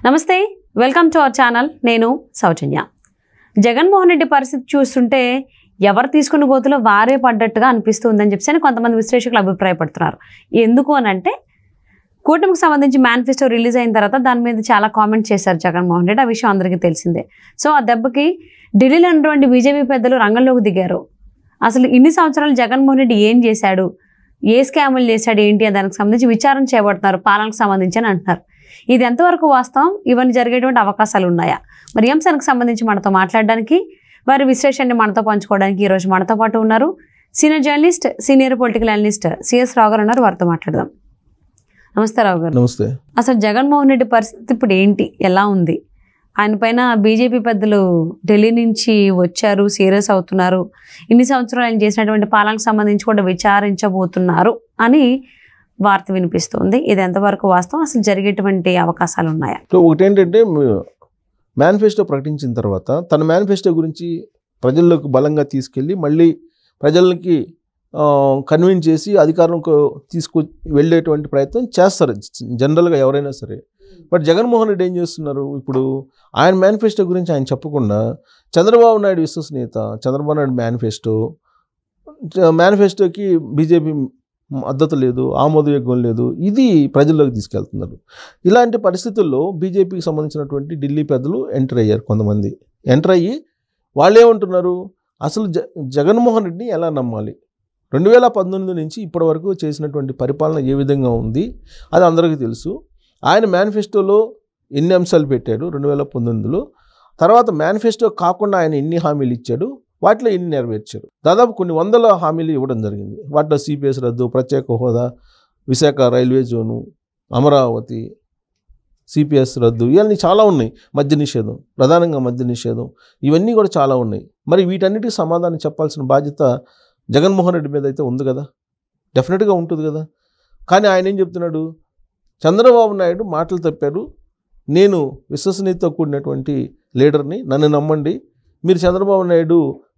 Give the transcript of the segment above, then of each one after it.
నమస్తే, welcome to our channel. నేను సౌజన్య. జగన్మోహన్ రెడ్డి పరిస్థితి చూస్తుంటే ఎవరు తీసుకున్న గోతులో వారే పడ్డట్టుగా అనిపిస్తుందని చెప్పి కొంతమంది విశ్లేషకులు అభిప్రాయపడుతున్నారు. ఎందుకు అని అంటే కూటమికి సంబంధించి మేనిఫెస్టో రిలీజ్ అయిన తర్వాత దాని మీద చాలా కామెంట్ చేశారు జగన్మోహన్ రెడ్డి. ఆ విషయం అందరికీ తెలిసిందే. సో ఆ దెబ్బకి ఢిల్లీలో ఉన్నటువంటి బీజేపీ పెద్దలు రంగంలోకి దిగారు. అసలు ఇన్ని సంవత్సరాలు జగన్మోహన్ రెడ్డి ఏం చేశాడు, ఏ స్కాములు చేశాడు, ఏంటి అని దానికి సంబంధించి విచారణ చేయబడుతున్నారు, పాలనకు సంబంధించి అని అంటున్నారు. ఇది ఎంతవరకు వాస్తవం, ఇవన్నీ జరిగేటువంటి అవకాశాలు ఉన్నాయా? మరి ఈ అంశానికి సంబంధించి మనతో మాట్లాడడానికి, వారి విశ్లేషణని మనతో పంచుకోవడానికి ఈరోజు మనతో పాటు ఉన్నారు senior journalist, senior political analyst CS Rao garu ఉన్నారు. వారితో మాట్లాడదాం. నమస్తే రావు గారు. నమస్తే. అసలు జగన్మోహన్ రెడ్డి పరిస్థితి ఇప్పుడు ఏంటి, ఎలా ఉంది? ఆయన పైన బీజేపీ పెద్దలు ఢిల్లీ నుంచి వచ్చారు, సీరియస్ అవుతున్నారు, ఇన్ని సంవత్సరాలు ఆయన చేసినటువంటి పాలనకు సంబంధించి కూడా విచారించబోతున్నారు అని వార్త వినిపిస్తుంది. ఇది ఎంతవరకు వాస్తవం, అసలు జరిగేటువంటి అవకాశాలు ఉన్నాయా? ఒకటి ఏంటంటే, మేనిఫెస్టో ప్రకటించిన తర్వాత తన మేనిఫెస్టో గురించి ప్రజల్లోకి బలంగా తీసుకెళ్ళి మళ్ళీ ప్రజలకి కన్విన్స్ చేసి అధికారంలో వెళ్ళేటువంటి ప్రయత్నం చేస్తారు జనరల్గా ఎవరైనా సరే. బట్ జగన్మోహన్ రెడ్డి ఏం చేస్తున్నారు, ఇప్పుడు ఆయన మేనిఫెస్టో గురించి ఆయన చెప్పకుండా చంద్రబాబు నాయుడు విశ్వసనీయత, చంద్రబాబు నాయుడు మేనిఫెస్టోకి బీజేపీ మద్దతు లేదు, ఆమోదయోగ్యం లేదు, ఇది ప్రజల్లోకి తీసుకెళ్తున్నారు. ఇలాంటి పరిస్థితుల్లో బీజేపీకి సంబంధించినటువంటి ఢిల్లీ పెద్దలు ఎంటర్ అయ్యారు. కొంతమంది ఎంటర్ అయ్యి వాళ్ళు ఏమంటున్నారు, అసలు జగన్మోహన్ రెడ్డిని ఎలా నమ్మాలి, 2019 నుంచి ఇప్పటి వరకు చేసినటువంటి పరిపాలన ఏ విధంగా ఉంది అది అందరికీ తెలుసు. ఆయన మేనిఫెస్టోలో ఎన్ని అంశాలు పెట్టాడు 2019లో, తర్వాత మేనిఫెస్టో కాకుండా ఆయన ఎన్ని హామీలు ఇచ్చాడు, వాటిలో ఎన్ని నెరవేర్చారు. దాదాపు కొన్ని వందల హామీలు ఇవ్వడం జరిగింది. వాటిలో సిపిఎస్ రద్దు, ప్రత్యేక హోదా, Visakha railway zone, Amaravati, CPS రద్దు, ఇవన్నీ చాలా ఉన్నాయి. మద్య నిషేధం, ప్రధానంగా మద్య నిషేధం, ఇవన్నీ కూడా చాలా ఉన్నాయి. మరి వీటన్నిటికీ సమాధానం చెప్పాల్సిన బాధ్యత జగన్మోహన్ రెడ్డి మీద అయితే ఉంది కదా, డెఫినెట్గా ఉంటుంది కదా. కానీ ఆయన ఏం చెప్తున్నాడు, చంద్రబాబు నాయుడు మాటలు తప్పారు, నేను విశ్వసనీయతతో కూడినటువంటి లీడర్ని, నన్ను నమ్మండి, మీరు చంద్రబాబు నాయుడు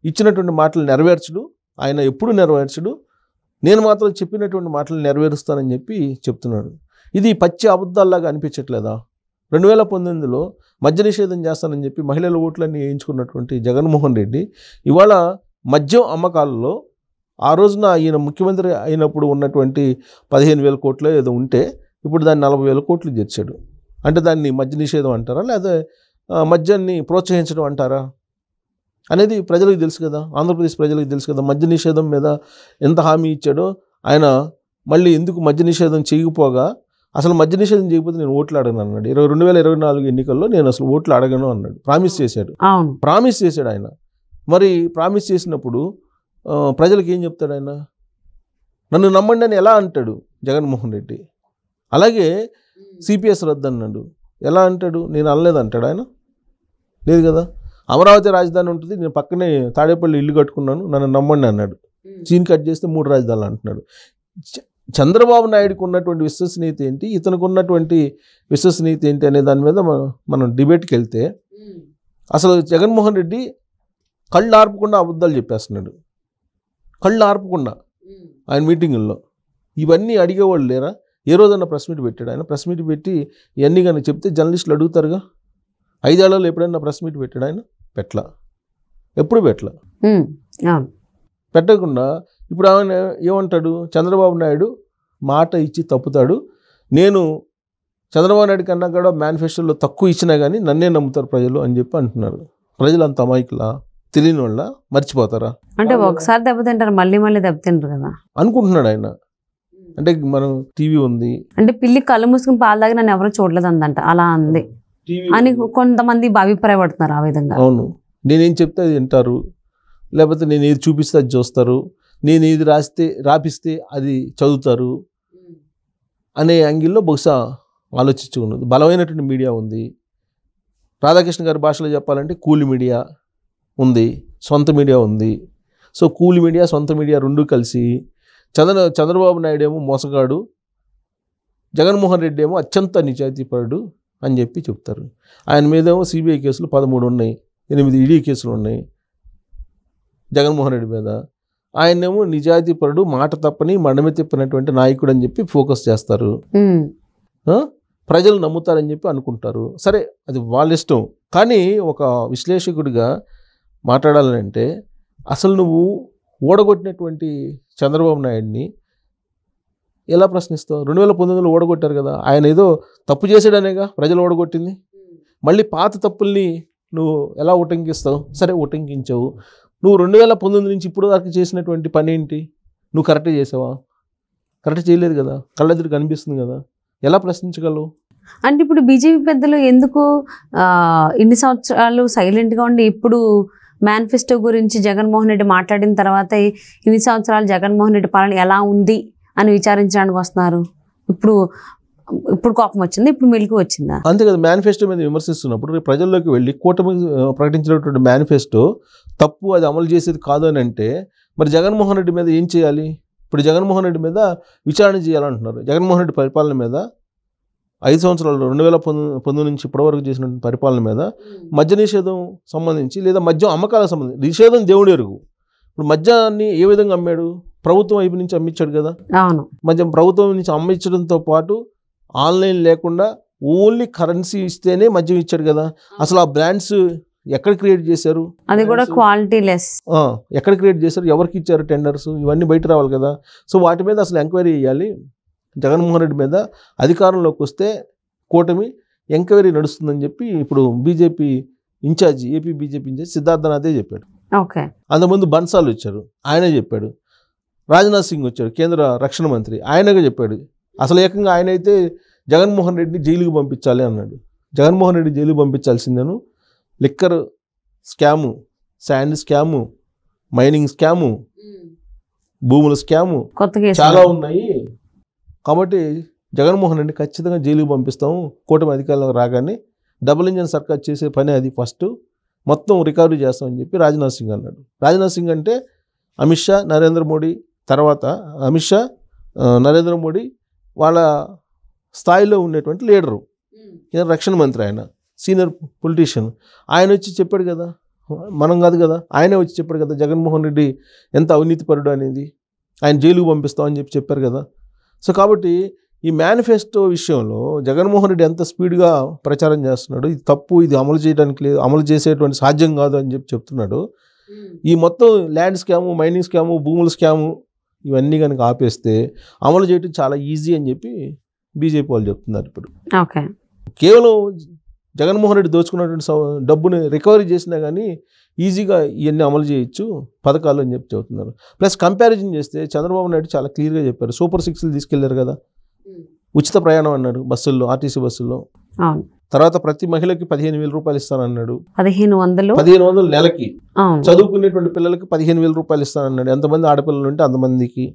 ఇచ్చినటువంటి మాటలు నెరవేర్చడు, ఆయన ఎప్పుడు నెరవేర్చడు, నేను మాత్రం చెప్పినటువంటి మాటలు నెరవేరుస్తానని చెప్పి చెప్తున్నాడు. ఇది పచ్చి అబద్ధాల్లాగా అనిపించట్లేదా? 2019లో మద్య నిషేధం చేస్తానని చెప్పి మహిళల ఓట్లన్నీ వేయించుకున్నటువంటి జగన్మోహన్ రెడ్డి ఇవాళ మద్యం అమ్మకాలలో ఆ రోజున ఈయన ముఖ్యమంత్రి అయినప్పుడు ఉన్నటువంటి 15,000 కోట్లు ఏదో ఉంటే ఇప్పుడు దాన్ని 40,000 కోట్లు చేర్చాడు. అంటే దాన్ని మద్య నిషేధం అంటారా, లేదా మద్యాన్ని ప్రోత్సహించడం అంటారా అనేది ప్రజలకు తెలుసు కదా, ఆంధ్రప్రదేశ్ ప్రజలకు తెలుసు కదా. మద్య నిషేధం మీద ఎంత హామీ ఇచ్చాడో ఆయన మళ్ళీ ఎందుకు మద్య నిషేధం చేయకపోగా, అసలు మద్య నిషేధం చేయకపోతే నేను ఓట్లు అడగను అన్నాడు. 2024 ఎన్నికల్లో నేను అసలు ఓట్లు అడగను అన్నాడు. ప్రామిస్ చేశాడు ఆయన. మరి ప్రామిస్ చేసినప్పుడు ప్రజలకు ఏం చెప్తాడు ఆయన, నన్ను నమ్మండి అని ఎలా అంటాడు జగన్మోహన్ రెడ్డి. అలాగే సిపిఎస్ రద్దు అన్నాడు, ఎలా అంటాడు, నేను అనలేదు అంటాడు ఆయన, లేదు కదా. అమరావతి రాజధాని ఉంటుంది, నేను పక్కనే తాడేపల్లి ఇల్లు కట్టుకున్నాను, నన్ను నమ్మండి అన్నాడు. సీన్ కట్ చేస్తే 3 రాజధానులు అంటున్నాడు. చంద్రబాబు నాయుడుకు ఉన్నటువంటి విశ్వసనీయత ఏంటి, ఇతనికి ఉన్నటువంటి విశ్వసనీయత ఏంటి అనే దాని మీద మనం డిబేట్కి వెళ్తే అసలు జగన్మోహన్ రెడ్డి కళ్ళు ఆర్పకుండా అబద్ధాలు చెప్పేస్తున్నాడు, కళ్ళు ఆర్పకుండా ఆయన మీటింగుల్లో. ఇవన్నీ అడిగేవాళ్ళు లేరా? ఏ రోజన్నా ప్రెస్ మీట్ పెట్టాడు ఆయన? ప్రెస్ మీట్ పెట్టి ఇవన్నీ కానీ చెప్తే జర్నలిస్టులు అడుగుతారుగా. 5 ఏళ్లలో ఎప్పుడైనా ప్రెస్ మీట్ పెట్టాడు ఆయన? ఎప్పుడు పెట్టకుండా ఇప్పుడు ఆయన ఏమంటాడు, చంద్రబాబు నాయుడు మాట ఇచ్చి తప్పుతాడు, నేను చంద్రబాబు నాయుడు కన్నా కూడా మేనిఫెస్టోలో తక్కువ ఇచ్చినా కానీ నన్నే నమ్ముతారు ప్రజలు అని చెప్పి అంటున్నారు. ప్రజలు అంత అమాయకులా, తెలియని వాళ్ళ, మర్చిపోతారా? అంటే ఒకసారి దెబ్బతింటారు, మళ్ళీ దెబ్బతింటారు కదా అనుకుంటున్నాడు ఆయన. అంటే మనం టీవీ ఉంది, అంటే పిల్లి కళ్ళు మూసుకుని పాలు తాగి నన్ను ఎవరో చూడలేదు అందంట, అలా అంది అని కొంతమంది అభిప్రాయపడుతున్నారు ఆ విధంగా. అవును, నేనేం చెప్తే అది వింటారు, లేకపోతే నేను ఏది చూపిస్తే అది చూస్తారు, నేను ఏది రాపిస్తే అది చదువుతారు అనే యాంగిల్లో బహుశా ఆలోచించుకున్నది. బలమైనటువంటి మీడియా ఉంది. రాధాకృష్ణ గారి భాషలో చెప్పాలంటే కూలి మీడియా ఉంది, సొంత మీడియా ఉంది. సో కూలి మీడియా, సొంత మీడియా రెండూ కలిసి చంద్రబాబు నాయుడు ఏమో మోసగాడు, జగన్మోహన్ రెడ్డి ఏమో అత్యంత నిజాయితీపరుడు అని చెప్పి చెప్తారు. ఆయన మీదేమో సిబిఐ కేసులు 13 ఉన్నాయి, 8 ఈడీ కేసులు ఉన్నాయి జగన్మోహన్ రెడ్డి మీద. ఆయనేమో నిజాయితీపరుడు, మాట తప్పని మడమ తిప్పినటువంటి నాయకుడు అని చెప్పి ఫోకస్ చేస్తారు. ప్రజలు నమ్ముతారని చెప్పి అనుకుంటారు. సరే, అది వాళ్ళ ఇష్టం. కానీ ఒక విశ్లేషకుడిగా మాట్లాడాలంటే అసలు నువ్వు ఓడగొట్టినటువంటి చంద్రబాబు నాయుడిని ఎలా ప్రశ్నిస్తావు? 2019లో ఓడగొట్టారు కదా, ఆయన ఏదో తప్పు చేసాడనేగా ప్రజలు ఓడగొట్టింది. మళ్ళీ పాత తప్పుల్ని నువ్వు ఎలా ఉటంకిస్తావు? సరే, ఉటంకించావు. నువ్వు 2019 నుంచి ఇప్పుడు వరకు చేసినటువంటి పని ఏంటి? నువ్వు కరెక్ట్ చేసావా? కరెక్ట్ చేయలేదు కదా, కళ్ళెదురు కనిపిస్తుంది కదా, ఎలా ప్రశ్నించగలవు? అంటే ఇప్పుడు బీజేపీ పెద్దలు ఎందుకు ఇన్ని సంవత్సరాలు సైలెంట్గా ఉండి ఇప్పుడు మేనిఫెస్టో గురించి జగన్మోహన్ రెడ్డి మాట్లాడిన తర్వాత ఇన్ని సంవత్సరాలు జగన్మోహన్ రెడ్డి పాలన ఎలా ఉంది అని విచారించడానికి వస్తున్నారు? ఇప్పుడు కోపం వచ్చింది, ఇప్పుడు మెలుకు వచ్చిందా? అంతే కదా. మేనిఫెస్టో మీద విమర్శిస్తున్నప్పుడు రేపు ప్రజల్లోకి వెళ్ళి కూటమి ప్రకటించినటువంటి మేనిఫెస్టో తప్పు, అది అమలు చేసేది కాదు అని అంటే మరి జగన్మోహన్ రెడ్డి మీద ఏం చేయాలి? ఇప్పుడు జగన్మోహన్ రెడ్డి మీద విచారణ చేయాలంటున్నారు. జగన్మోహన్ రెడ్డి పరిపాలన మీద 5 సంవత్సరాలు 2019 నుంచి ఇప్పటివరకు చేసినటువంటి పరిపాలన మీద మద్య నిషేధం సంబంధించి లేదా మద్యం అమ్మకాలకు సంబంధించి నిషేధం దేవుడు ఎరుగు. ఇప్పుడు మద్యాన్ని ఏ విధంగా అమ్మాడు? ప్రభుత్వం వైపు నుంచి అమ్మించాడు కదా. అవును, మద్యం ప్రభుత్వం నుంచి అమ్మించడంతో పాటు ఆన్లైన్ లేకుండా ఓన్లీ కరెన్సీ ఇస్తేనే మద్యం ఇచ్చాడు కదా. అసలు ఆ బ్రాండ్స్ ఎక్కడ క్రియేట్ చేశారు? అది కూడా క్వాలిటీ లెస్. ఎక్కడ క్రియేట్ చేశారు? ఎవరికి ఇచ్చారు టెండర్స్? ఇవన్నీ బయట రావాలి కదా. సో వాటి మీద అసలు ఎంక్వైరీ చేయాలి. జగన్మోహన్ రెడ్డి మీద అధికారంలోకి వస్తే కూటమి ఎంక్వైరీ నడుస్తుందని చెప్పి ఇప్పుడు BJP incharge, AP BJP incharge సిద్ధార్థనాథే చెప్పాడు. ఓకే, అంతకుముందు బన్సాల్ వచ్చారు, ఆయనే చెప్పాడు. రాజ్నాథ్ సింగ్ వచ్చాడు, కేంద్ర రక్షణ మంత్రి, ఆయనగా చెప్పాడు. అసలు ఏకంగా ఆయన అయితే జగన్మోహన్ రెడ్డిని జైలుకి పంపించాలి అన్నాడు. జగన్మోహన్ రెడ్డి జైలుకి పంపించాల్సిందేను. Liquor scam, sand scam, mining scam, భూముల స్కాము చాలా ఉన్నాయి. కాబట్టి జగన్మోహన్ రెడ్డి ఖచ్చితంగా జైలుకి పంపిస్తాము కూటమి అధికారంలోకి రాగానే. డబుల్ ఇంజన్ సర్కార్ చేసే పని అది. ఫస్ట్ మొత్తం రికవరీ చేస్తామని చెప్పి రాజ్నాథ్ సింగ్ అన్నాడు. రాజ్నాథ్ సింగ్ అంటే అమిత్ షా, నరేంద్ర మోడీ తర్వాత అమిత్ షా, నరేంద్ర మోడీ వాళ్ళ స్థాయిలో ఉండేటువంటి లీడరు, రక్షణ మంత్రి, ఆయన సీనియర్ పొలిటీషియన్. ఆయన వచ్చి చెప్పాడు కదా, మనం కాదు కదా, ఆయనే వచ్చి చెప్పాడు కదా జగన్మోహన్ రెడ్డి ఎంత అవినీతిపరుడు అనేది. ఆయన జైలుకు పంపిస్తామని చెప్పి చెప్పారు కదా. సో కాబట్టి ఈ మేనిఫెస్టో విషయంలో జగన్మోహన్ రెడ్డి ఎంత స్పీడ్గా ప్రచారం చేస్తున్నాడు, ఇది తప్పు, ఇది అమలు చేయడానికి లేదు, అమలు చేసేటువంటి సాధ్యం కాదు అని చెప్పి చెప్తున్నాడు. ఈ మొత్తం ల్యాండ్ స్కాము, మైనింగ్ స్కాము, భూముల స్కాము ఇవన్నీ కనుక ఆపేస్తే అమలు చేయడం చాలా ఈజీ అని చెప్పి బీజేపీ వాళ్ళు చెప్తున్నారు. ఇప్పుడు కేవలం జగన్మోహన్ రెడ్డి దోచుకున్నటువంటి డబ్బుని రికవరీ చేసినా కానీ ఈజీగా ఇవన్నీ అమలు చేయొచ్చు పథకాలు అని చెప్పి చెబుతున్నారు. ప్లస్ కంపారిజన్ చేస్తే చంద్రబాబు నాయుడు చాలా క్లియర్గా చెప్పారు. సూపర్ 6లు తీసుకెళ్లారు కదా, ఉచిత ప్రయాణం అన్నాడు బస్సుల్లో, ఆర్టీసీ బస్సుల్లో. తర్వాత ప్రతి మహిళకి 15,000 రూపాయలు ఇస్తానన్నాడు. 1500 నెలకి. చదువుకునేటువంటి పిల్లలకి 15,000 రూపాయలు ఇస్తానన్నాడు. ఎంతమంది ఆడపిల్లలు ఉంటే అంతమందికి.